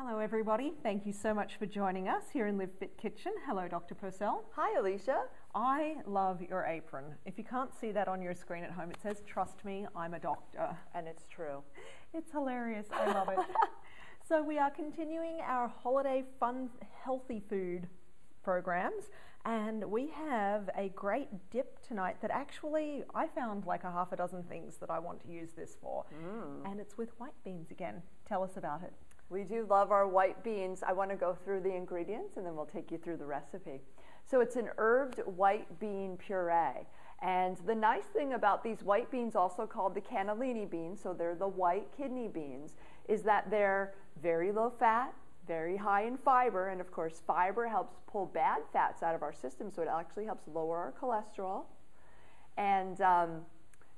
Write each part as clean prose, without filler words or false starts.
Hello everybody, thank you so much for joining us here in Live Fit Kitchen. Hello Dr. Purcell. Hi Alicia. I love your apron. If you can't see that on your screen at home, it says, "Trust me, I'm a doctor." And it's true. It's hilarious, I love it. So we are continuing our holiday fun, healthy food programs, and we have a great dip tonight that actually I found like a half a dozen things that I want to use this for. And it's with white beans again. Tell us about it. We do love our white beans. I want to go through the ingredients and then we'll take you through the recipe. So it's an herbed white bean puree. And the nice thing about these white beans, also called the cannellini beans, so they're the white kidney beans, is that they're very low fat, very high in fiber, and of course fiber helps pull bad fats out of our system, so it actually helps lower our cholesterol. And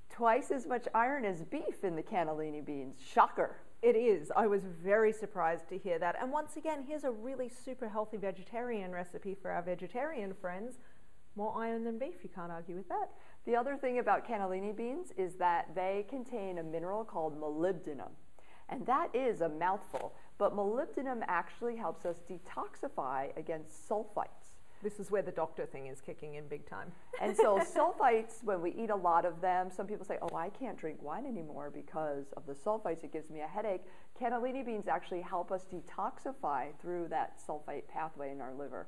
twice as much iron as beef in the cannellini beans. Shocker. It is. I was very surprised to hear that. And once again, here's a really super healthy vegetarian recipe for our vegetarian friends. More iron than beef, you can't argue with that. The other thing about cannellini beans is that they contain a mineral called molybdenum. And that is a mouthful, but molybdenum actually helps us detoxify against sulfites. This is where the doctor thing is kicking in big time. And so sulfites, when we eat a lot of them, some people say, oh, I can't drink wine anymore because of the sulfites, it gives me a headache. Cannellini beans actually help us detoxify through that sulfite pathway in our liver.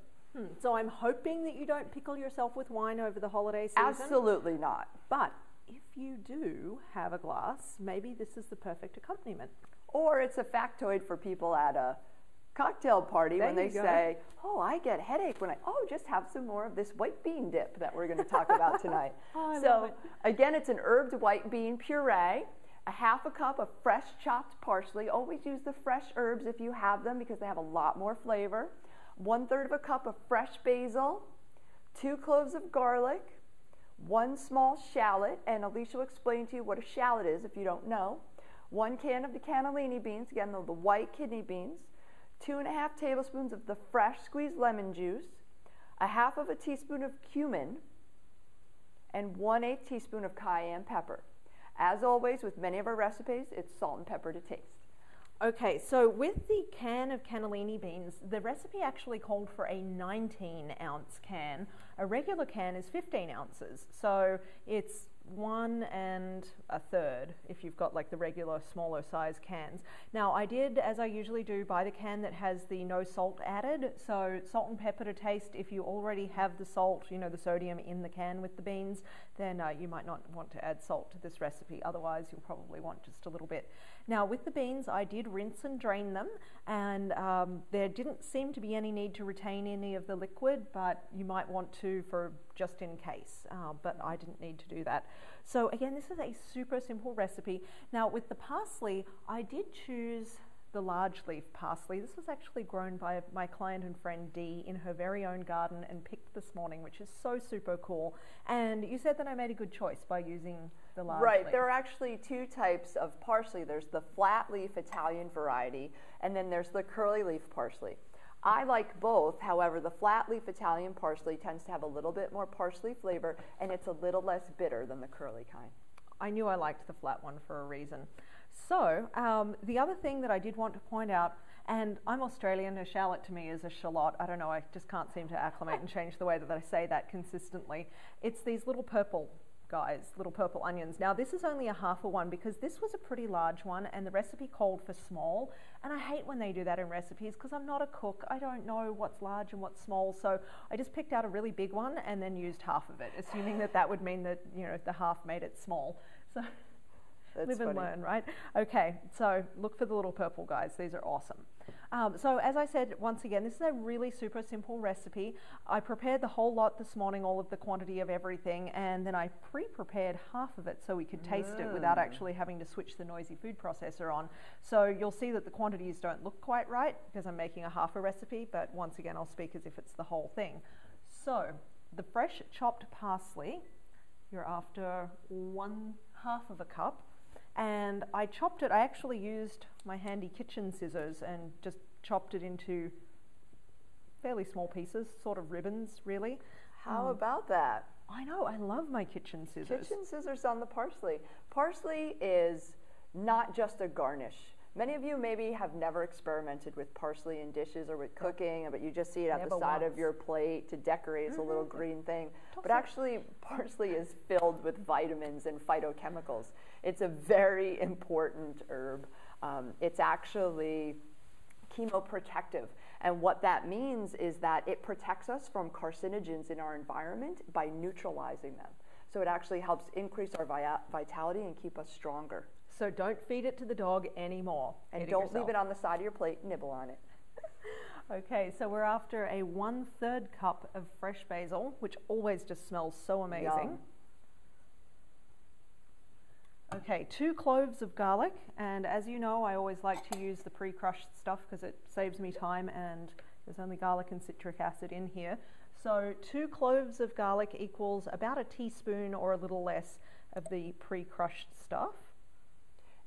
So I'm hoping that you don't pickle yourself with wine over the holiday season. Absolutely not. But if you do have a glass, maybe this is the perfect accompaniment. Or it's a factoid for people at a cocktail party when they say, oh, I get headache when just have some more of this white bean dip that we're going to talk about tonight. So again, it's an herbed white bean puree, a half a cup of fresh chopped parsley. Always use the fresh herbs if you have them because they have a lot more flavor. 1/3 of a cup of fresh basil, 2 cloves of garlic, 1 small shallot, and Alicia will explain to you what a shallot is if you don't know. 1 can of the cannellini beans, again, the white kidney beans. 2.5 tablespoons of the fresh squeezed lemon juice, 1/2 teaspoon of cumin, and 1/8 teaspoon of cayenne pepper. As always, with many of our recipes, it's salt and pepper to taste. Okay, so with the can of cannellini beans, the recipe actually called for a 19-ounce can. A regular can is 15 ounces, so it's 1 1/3 if you've got like the regular smaller size cans. Now I did, as I usually do, buy the can that has the no salt added, so salt and pepper to taste. If you already have the salt, you know, the sodium in the can with the beans, then you might not want to add salt to this recipe. Otherwise you'll probably want just a little bit. Now with the beans, I did rinse and drain them, and there didn't seem to be any need to retain any of the liquid, but you might want to for just in case, but I didn't need to do that. So again, this is a super simple recipe. Now with the parsley, I did choose the large leaf parsley. This was actually grown by my client and friend Dee in her very own garden and picked this morning, which is so super cool. And you said that I made a good choice by using the large leaf. Right, there are actually 2 types of parsley. There's the flat leaf Italian variety, and then there's the curly leaf parsley. I like both. However, the flat leaf Italian parsley tends to have a little bit more parsley flavor, and it's a little less bitter than the curly kind. I knew I liked the flat one for a reason. So the other thing that I did want to point out, and I'm Australian, a shallot to me is a shallot. I don't know, I just can't seem to acclimate and change the way that I say that consistently. It's these little purple guys, little purple onions. Now this is only a half a one because this was a pretty large one and the recipe called for small, and I hate when they do that in recipes because I'm not a cook. I don't know what's large and what's small, so I just picked out a really big one and then used half of it, assuming that that would mean that, you know, the half made it small. So That's live and funny. learn, right? Okay, so look for the little purple guys. These are awesome. So as I said, once again, this is a really super simple recipe. I prepared the whole lot this morning, all of the quantity of everything, and then I pre-prepared half of it so we could taste it without actually having to switch the noisy food processor on. So you'll see that the quantities don't look quite right because I'm making a half a recipe, but once again, I'll speak as if it's the whole thing. So the fresh chopped parsley, you're after 1/2 cup. And I chopped it, I actually used my handy kitchen scissors and just chopped it into fairly small pieces, sort of ribbons really. How about that? I know, I love my kitchen scissors. Kitchen scissors on the parsley. Parsley is not just a garnish. Many of you maybe have never experimented with parsley in dishes or with cooking, but you just see it at the side of your plate to decorate. It's a little green thing. But actually, parsley is filled with vitamins and phytochemicals. It's a very important herb. It's actually chemoprotective. And what that means is that it protects us from carcinogens in our environment by neutralizing them. So it actually helps increase our vitality and keep us stronger. So don't feed it to the dog anymore. And don't leave it on the side of your plate, nibble on it. Okay, so we're after a 1/3 cup of fresh basil, which always just smells so amazing. Yum. Okay, 2 cloves of garlic, and as you know, I always like to use the pre-crushed stuff because it saves me time, and there's only garlic and citric acid in here. So 2 cloves of garlic equals about a teaspoon or a little less of the pre-crushed stuff.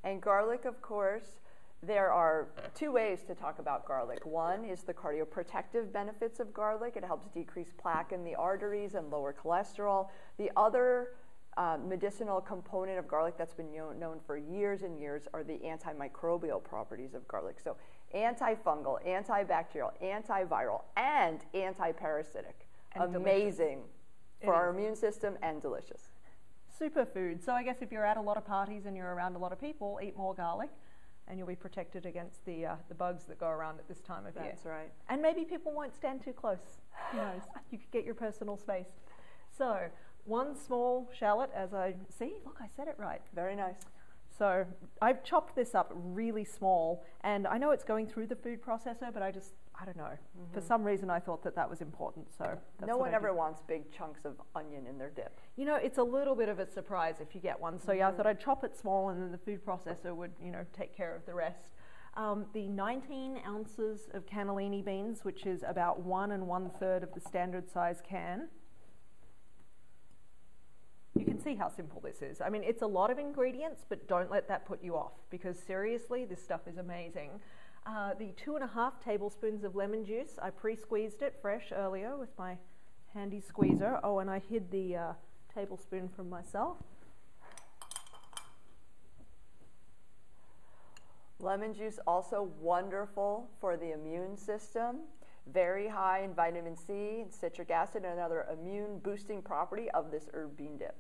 And garlic, of course, there are 2 ways to talk about garlic. One is the cardioprotective benefits of garlic. It helps decrease plaque in the arteries and lower cholesterol. The other medicinal component of garlic that's been known for years and years are the antimicrobial properties of garlic. So antifungal, antibacterial, antiviral, and antiparasitic. And amazing for our immune system and delicious. Superfood. So I guess if you're at a lot of parties and you're around a lot of people, eat more garlic and you'll be protected against the bugs that go around at this time of year. That's right. And maybe people won't stand too close. Who knows? You could get your personal space. So 1 small shallot, as I see. Look, I said it right. Very nice. So I've chopped this up really small, and I know it's going through the food processor, but I don't know. For some reason, I thought that was important. So that's no one ever wants big chunks of onion in their dip. You know, it's a little bit of a surprise if you get one. So yeah, I thought I'd chop it small, and then the food processor would, take care of the rest. The 19 ounces of cannellini beans, which is about 1 1/3 of the standard size can. You can see how simple this is. I mean, it's a lot of ingredients, but don't let that put you off, because seriously, this stuff is amazing. The 2.5 tablespoons of lemon juice, I pre-squeezed it fresh earlier with my handy squeezer. Oh, and I hid the tablespoon from myself. Lemon juice also wonderful for the immune system. Very high in vitamin C and citric acid, another immune boosting property of this herb bean dip.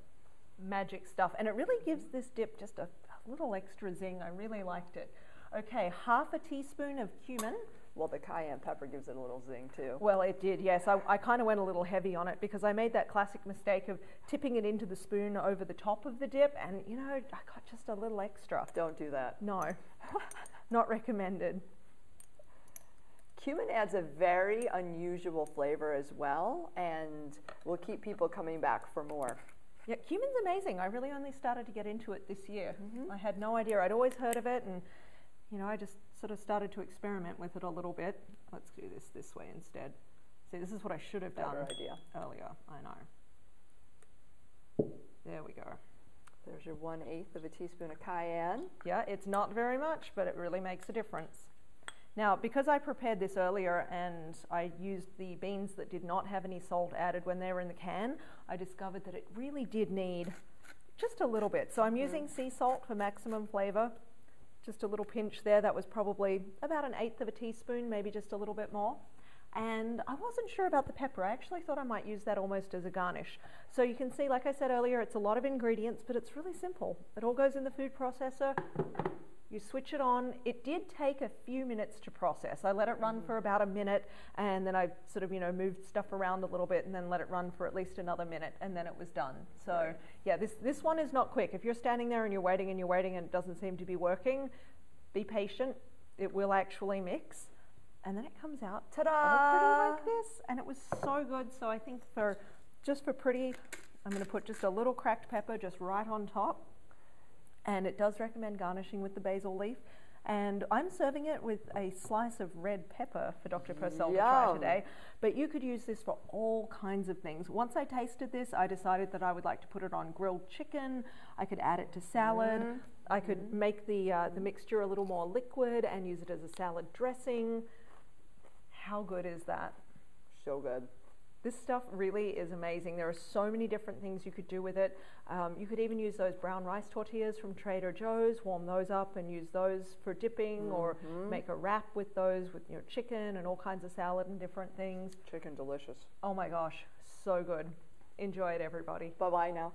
Magic stuff. And it really gives this dip just a little extra zing. I really liked it. Okay, 1/2 teaspoon of cumin. Well, the cayenne pepper gives it a little zing too. Well, it did, yes. I kind of went a little heavy on it because I made that classic mistake of tipping it into the spoon over the top of the dip, and I got just a little extra. Don't do that. No, not recommended. Cumin adds a very unusual flavor as well, and will keep people coming back for more. Yeah, cumin's amazing. I really only started to get into it this year. I had no idea. I'd always heard of it, and I just sort of started to experiment with it a little bit. Let's do this way instead. See, this is what I should have done earlier. I know. There we go. There's your 1/8 of a teaspoon of cayenne. Yeah, it's not very much, but it really makes a difference. Now, because I prepared this earlier and I used the beans that did not have any salt added when they were in the can, I discovered that it really did need just a little bit. So I'm using sea salt for maximum flavor. Just a little pinch there. That was probably about 1/8 of a teaspoon, maybe just a little bit more. And I wasn't sure about the pepper. I actually thought I might use that almost as a garnish. So you can see, like I said earlier, it's a lot of ingredients, but it's really simple. It all goes in the food processor. You switch it on. It did take a few minutes to process. I let it run for about a minute, and then I sort of, moved stuff around a little bit and then let it run for at least another minute, and then it was done. So yeah, this one is not quick. If you're standing there and you're waiting and it doesn't seem to be working, be patient. It will actually mix. And then it comes out ta-da! All pretty like this, and it was so good. So I think just for pretty, I'm going to put just a little cracked pepper just right on top. And it does recommend garnishing with the basil leaf. And I'm serving it with a slice of red pepper for Dr. Purcell to try today. But you could use this for all kinds of things. Once I tasted this, I decided that I would like to put it on grilled chicken. I could add it to salad. I could make the mixture a little more liquid and use it as a salad dressing. How good is that? So good. This stuff really is amazing. There are so many different things you could do with it. You could even use those brown rice tortillas from Trader Joe's, warm those up and use those for dipping, or make a wrap with those with your chicken and all kinds of salad and different things. Chicken delicious. Oh my gosh, so good. Enjoy it, everybody. Bye-bye now.